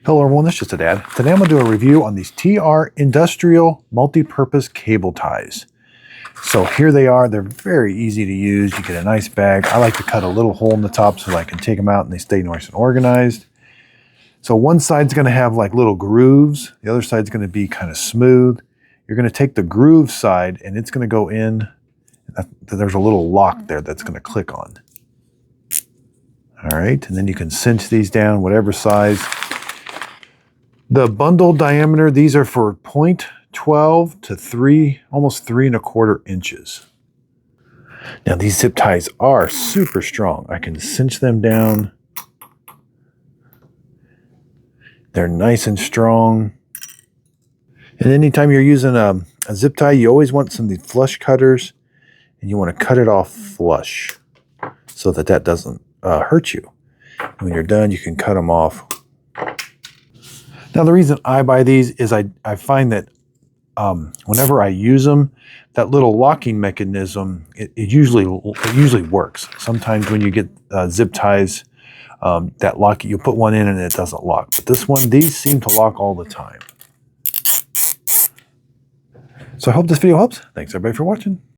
Hello everyone, this is just a dad. Today I'm going to do a review on these TR Industrial Multi-Purpose Cable Ties. So here they are. They're very easy to use. You get a nice bag. I like to cut a little hole in the top so I can take them out and they stay nice and organized. So one side's going to have like little grooves. The other side's going to be kind of smooth. You're going to take the groove side and it's going to go in. There's a little lock there that's going to click on. All right, and then you can cinch these down whatever size. The bundle diameter, these are for 0.12 to almost 3¼ inches. Now these zip ties are super strong. I can cinch them down. They're nice and strong. And anytime you're using a zip tie, you always want some of these flush cutters, and you want to cut it off flush so that doesn't hurt you. When you're done, you can cut them off. Now, the reason I buy these is I find that whenever I use them, that little locking mechanism, it usually works. Sometimes when you get zip ties, that lock, you put one in and it doesn't lock. But these seem to lock all the time. So I hope this video helps. Thanks everybody for watching.